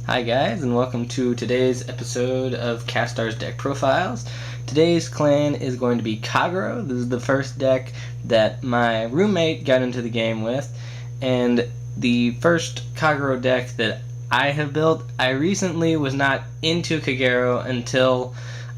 Hi guys, and welcome to today's episode of Qastor's Deck Profiles. Today's clan is going to be Kagero. This is the first deck that my roommate got into the game with, and the first Kagero deck that I have built. I recently was not into Kagero until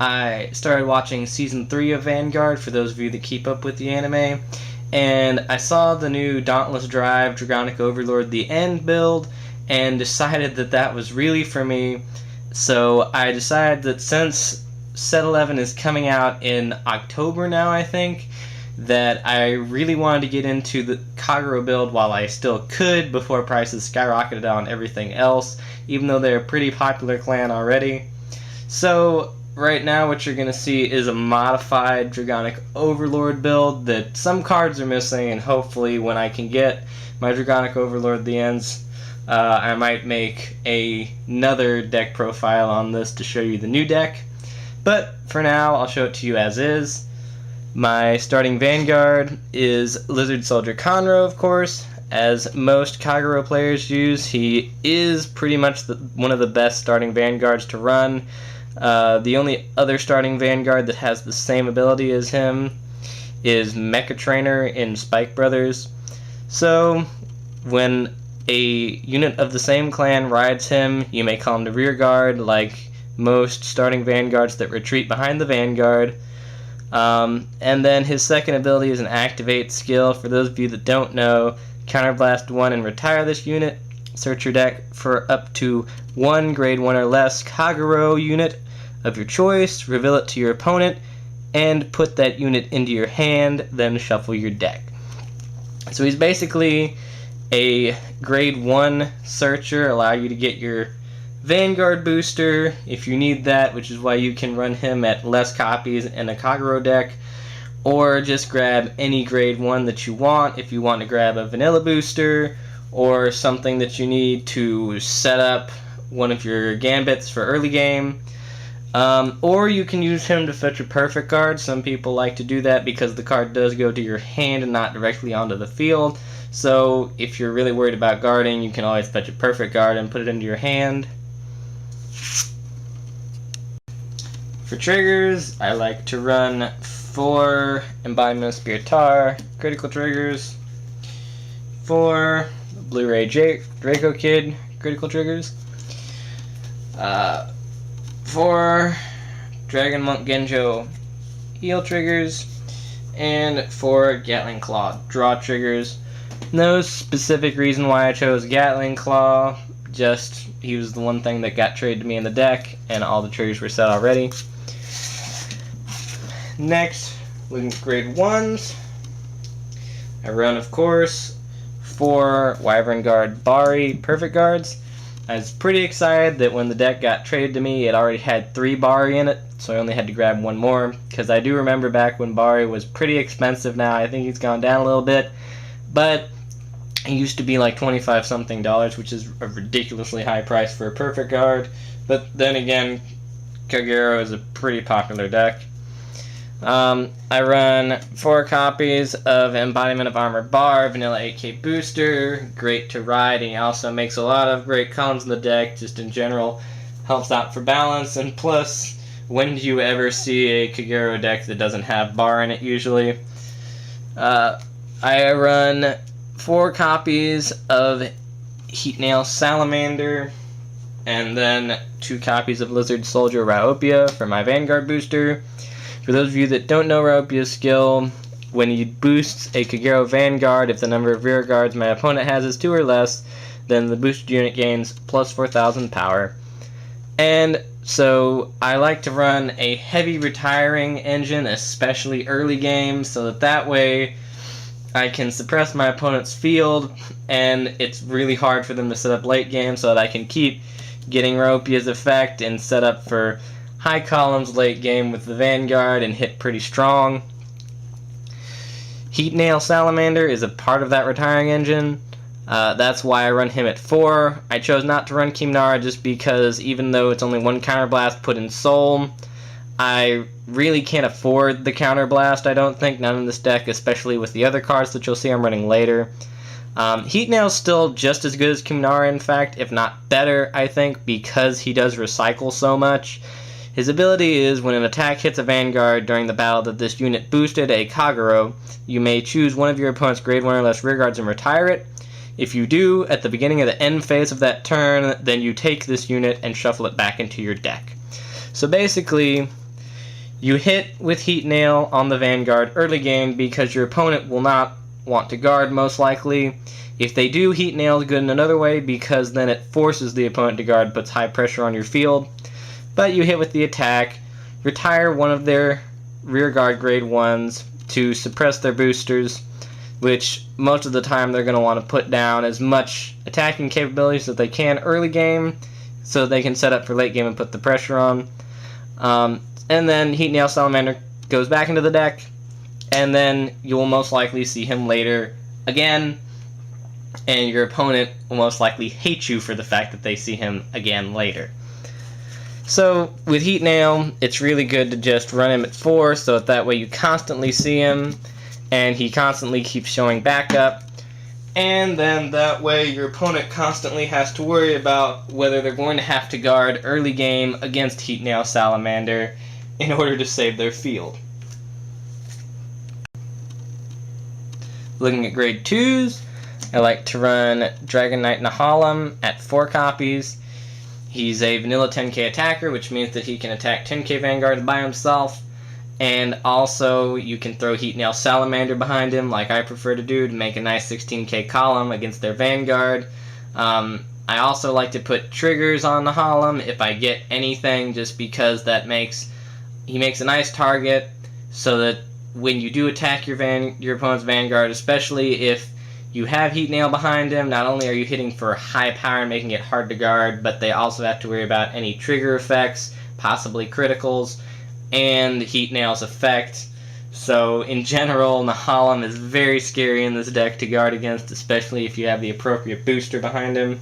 I started watching Season 3 of Vanguard, for those of you that keep up with the anime, and I saw the new Dauntless Drive Dragonic Overlord The End build, and decided that that was really for me. So I decided that since Set 11 is coming out in October now, I think, that I really wanted to get into the Kagero build while I still could before prices skyrocketed on everything else, even though they're a pretty popular clan already. So right now what you're going to see is a modified Dragonic Overlord build that some cards are missing, and hopefully when I can get my Dragonic Overlord the Ends, I might make another deck profile on this to show you the new deck. But for now, I'll show it to you as is. My starting Vanguard is Lizard Soldier Conroe, of course. As most Kagero players use, he is pretty much one of the best starting Vanguards to run. The only other starting Vanguard that has the same ability as him is Mecha Trainer in Spike Brothers. So when a unit of the same clan rides him, you may call him the rear guard, like most starting Vanguards that retreat behind the Vanguard. And then his second ability is an Activate skill. For those of you that don't know, Counterblast 1 and retire this unit. Search your deck for up to one grade 1 or less Kagero unit of your choice, reveal it to your opponent, and put that unit into your hand, then shuffle your deck. So he's basically a grade 1 searcher, allow you to get your Vanguard booster if you need that, which is why you can run him at less copies in a Kagero deck, or just grab any grade 1 that you want if you want to grab a vanilla booster or something that you need to set up one of your gambits for early game. Or you can use him to fetch a perfect card. Some people like to do that because the card does go to your hand and not directly onto the field. So if you're really worried about guarding, you can always fetch a perfect guard and put it into your hand. For triggers, I like to run 4 Embodiment of Spiritar critical triggers, 4 Blu-ray Draco Kid critical triggers, 4 Dragon Monk Genjo heal triggers, and 4 Gatling Claw draw triggers. No specific reason why I chose Gatling Claw, just he was the one thing that got traded to me in the deck, and all the triggers were set already. Next, looking at grade 1s, I run, of course, 4 Wyvern Guard Bari perfect guards. I was pretty excited that when the deck got traded to me, it already had 3 Bari in it, so I only had to grab 1 more, because I do remember back when Bari was pretty expensive. Now I think he's gone down a little bit, but it used to be like $25 something, which is a ridiculously high price for a perfect guard. But then again, Kagero is a pretty popular deck. I run 4 copies of Embodiment of Armored Bar, Vanilla 8K Booster, great to ride, and he also makes a lot of great columns in the deck, just in general, helps out for balance, and plus, when do you ever see a Kagero deck that doesn't have Bar in it usually? I run 4 copies of Heatnail Salamander, and then 2 copies of Lizard Soldier Raopia for my Vanguard booster. For those of you that don't know Raopia's skill, when he boosts a Kagero Vanguard, if the number of rear guards my opponent has is 2 or less, then the boosted unit gains plus 4,000 power. And so I like to run a heavy retiring engine, especially early game, so that way I can suppress my opponent's field, and it's really hard for them to set up late game, so that I can keep getting Raopia's effect and set up for high columns late game with the Vanguard and hit pretty strong. Heatnail Salamander is a part of that retiring engine. That's why I run him at 4. I chose not to run Kimnara just because even though it's only 1 Counterblast put in Soul, I really can't afford the Counterblast, I don't think, not in this deck, especially with the other cards that you'll see I'm running later. Heat Nail's still just as good as Kuminara, in fact, if not better, I think, because he does recycle so much. His ability is when an attack hits a Vanguard during the battle that this unit boosted a Kagero, you may choose one of your opponent's grade 1 or less rearguards and retire it. If you do, at the beginning of the end phase of that turn, then you take this unit and shuffle it back into your deck. So basically, you hit with Heat Nail on the Vanguard early game because your opponent will not want to guard, most likely. If they do, Heat Nail is good in another way because then it forces the opponent to guard, puts high pressure on your field. But you hit with the attack, retire one of their rearguard grade 1s to suppress their boosters, which most of the time they're going to want to put down as much attacking capabilities that they can early game so they can set up for late game and put the pressure on. And then Heat Nail Salamander goes back into the deck, and then you will most likely see him later again, and your opponent will most likely hate you for the fact that they see him again later. So with Heat Nail, it's really good to just run him at 4, so that way you constantly see him, and he constantly keeps showing back up, and then that way your opponent constantly has to worry about whether they're going to have to guard early game against Heat Nail Salamander in order to save their field. Looking at grade 2s, I like to run Dragon Knight Nahalam at 4 copies. He's a vanilla 10k attacker, which means that he can attack 10k Vanguards by himself, and also you can throw Heat Nail Salamander behind him, like I prefer to do, to make a nice 16k column against their Vanguard. I also like to put triggers on Nahalam if I get anything, just because that he makes a nice target, so that when you do attack your opponent's Vanguard, especially if you have Heat Nail behind him, not only are you hitting for high power and making it hard to guard, but they also have to worry about any trigger effects, possibly criticals, and Heat Nail's effect. So in general, Nahalam is very scary in this deck to guard against, especially if you have the appropriate booster behind him.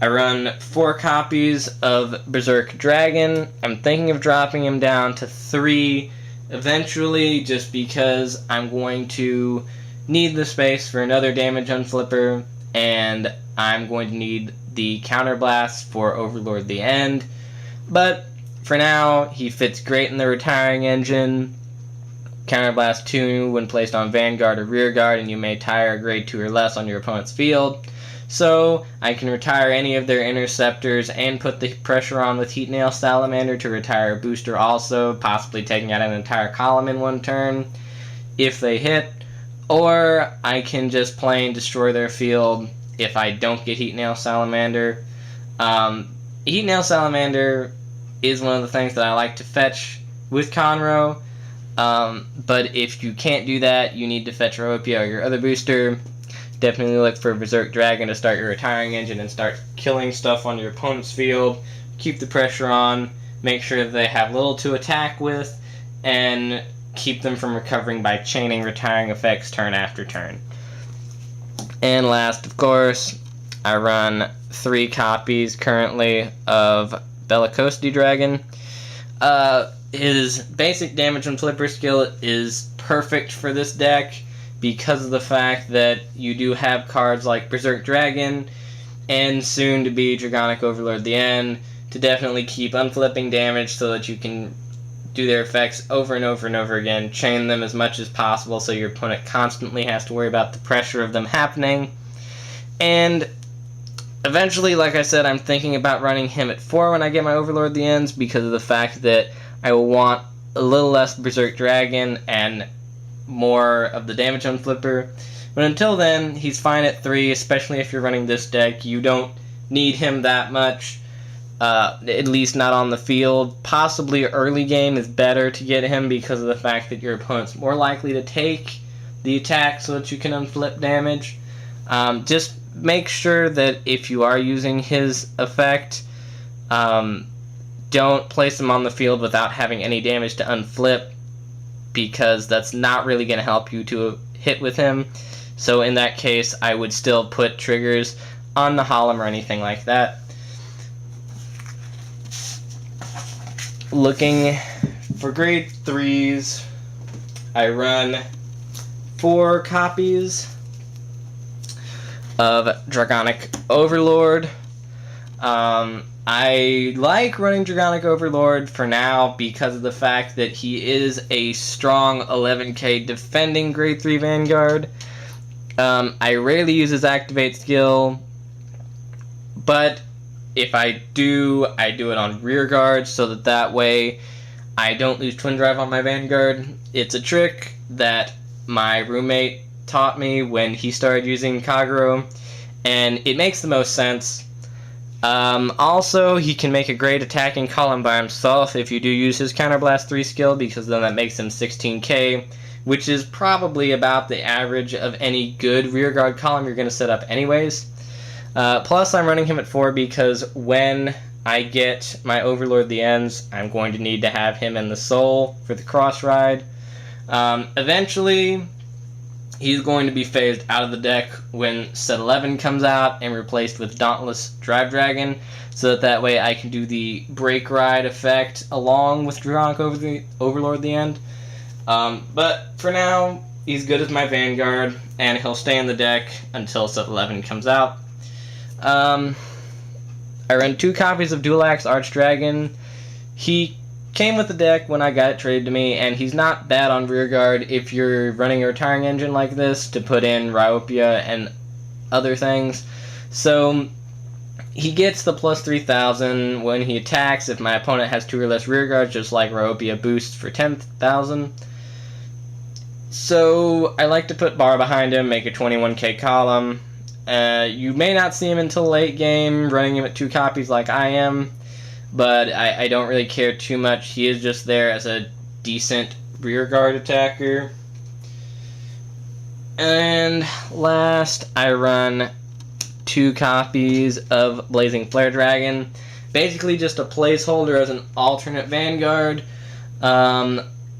I run 4 copies of Berserk Dragon. I'm thinking of dropping him down to 3 eventually, just because I'm going to need the space for another damage unflipper, and I'm going to need the counterblast for Overlord the End. But for now, he fits great in the retiring engine. Counterblast 2 when placed on Vanguard or Rearguard, and you may tire a grade 2 or less on your opponent's field. So I can retire any of their interceptors and put the pressure on with Heat Nail Salamander to retire a booster also, possibly taking out an entire column in one turn if they hit. Or I can just plain destroy their field if I don't get Heat Nail Salamander. Heat Nail Salamander is one of the things that I like to fetch with Conroe. But if you can't do that, you need to fetch Ropia or your other booster. Definitely look for Berserk Dragon to start your retiring engine and start killing stuff on your opponent's field. Keep the pressure on. Make sure that they have little to attack with, and keep them from recovering by chaining retiring effects turn after turn. And last, of course, I run 3 copies currently of Bellicosity Dragon. His basic damage and flipper skill is perfect for this deck because of the fact that you do have cards like Berserk Dragon and soon to be Dragonic Overlord the End to definitely keep unflipping damage so that you can do their effects over and over and over again, chain them as much as possible so your opponent constantly has to worry about the pressure of them happening. And eventually, like I said, I'm thinking about running him at 4 when I get my Overlord the Ends because of the fact that I will want a little less Berserk Dragon and more of the damage on Flipper. But until then, he's fine at 3, especially if you're running this deck. You don't need him that much. At least not on the field. Possibly early game is better to get him because of the fact that your opponent's more likely to take the attack so that you can unflip damage. Just make sure that if you are using his effect, don't place him on the field without having any damage to unflip, because that's not really going to help you to hit with him. So in that case, I would still put triggers on the Nahalam or anything like that. Looking for grade 3s, I run 4 copies of Dragonic Overlord. I like running Dragonic Overlord for now because of the fact that he is a strong 11k defending grade 3 Vanguard. I rarely use his activate skill, but if I do it on rear guard so that way I don't lose twin drive on my Vanguard. It's a trick that my roommate taught me when he started using Kagero, and it makes the most sense. Also, he can make a great attacking column by himself if you do use his Counterblast 3 skill, because then that makes him 16k, which is probably about the average of any good rearguard column you're going to set up anyways. Plus, I'm running him at 4 because when I get my Overlord the Ends, I'm going to need to have him in the Soul for the cross ride. Eventually, he's going to be phased out of the deck when set 11 comes out and replaced with Dauntless Drive Dragon, so that way I can do the Break Ride effect along with Dragonic Overlord the End. But for now, he's good as my Vanguard, and he'll stay in the deck until set 11 comes out. I run 2 copies of Dual Axe Archdragon. He came with the deck when I got it traded to me, and he's not bad on rearguard if you're running a retiring engine like this to put in Ryopia and other things. So he gets the plus 3000 when he attacks if my opponent has 2 or less rearguards, just like Ryopia boosts for 10,000. So I like to put bar behind him, make a 21k column. You may not see him until late game, running him at 2 copies like I am, but I don't really care too much. He is just there as a decent rearguard attacker. And last, I run 2 copies of Blazing Flare Dragon. Basically just a placeholder as an alternate Vanguard.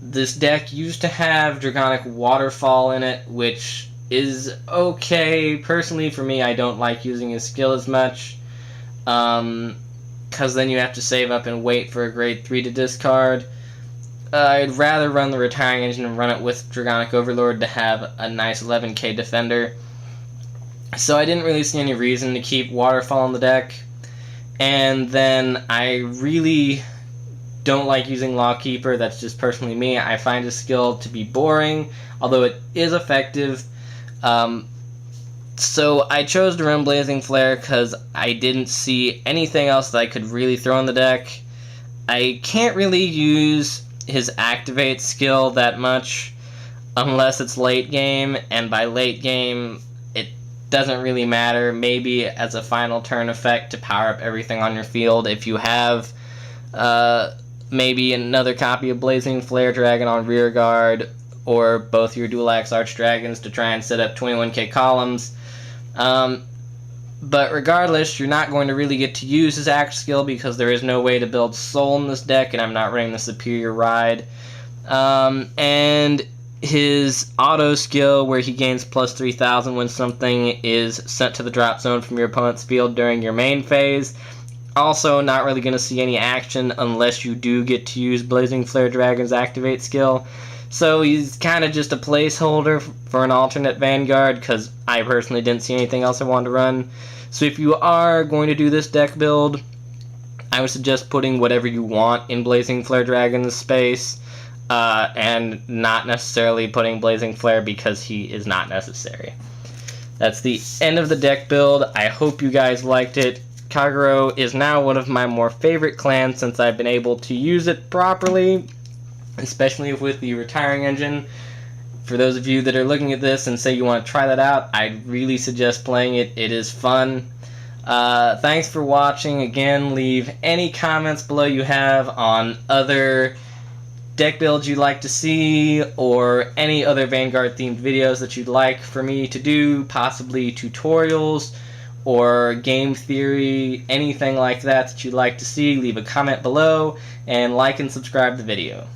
This deck used to have Dragonic Waterfall in it, which is okay. Personally, for me, I don't like using his skill as much, because then you have to save up and wait for a grade 3 to discard. I'd rather run the Retiring Engine and run it with Dragonic Overlord to have a nice 11k defender. So I didn't really see any reason to keep Waterfall in the deck. And then I really don't like using Lawkeeper. That's just personally me. I find his skill to be boring, although it is effective. So I chose to run Blazing Flare because I didn't see anything else that I could really throw in the deck. I can't really use his Activate skill that much unless it's late game, and by late game it doesn't really matter. Maybe as a final turn effect to power up everything on your field if you have maybe another copy of Blazing Flare Dragon on rear guard, or both your Dual Axe Archdragons to try and set up 21k columns. But regardless, you're not going to really get to use his axe skill because there is no way to build Soul in this deck, and I'm not running the Superior Ride. And his auto skill, where he gains plus 3000 when something is sent to the drop zone from your opponent's field during your main phase. Also, not really going to see any action unless you do get to use Blazing Flare Dragon's Activate skill. So he's kind of just a placeholder for an alternate Vanguard, because I personally didn't see anything else I wanted to run. So if you are going to do this deck build, I would suggest putting whatever you want in Blazing Flare Dragon's space, and not necessarily putting Blazing Flare because he is not necessary. That's the end of the deck build. I hope you guys liked it. Kagero is now one of my more favorite clans since I've been able to use it properly, especially with the Retiring Engine. For those of you that are looking at this and say you want to try that out, I'd really suggest playing it. It is fun. Thanks for watching. Again, leave any comments below you have on other deck builds you'd like to see, or any other Vanguard themed videos that you'd like for me to do, possibly tutorials or game theory, anything like that that you'd like to see. Leave a comment below, and like and subscribe the video.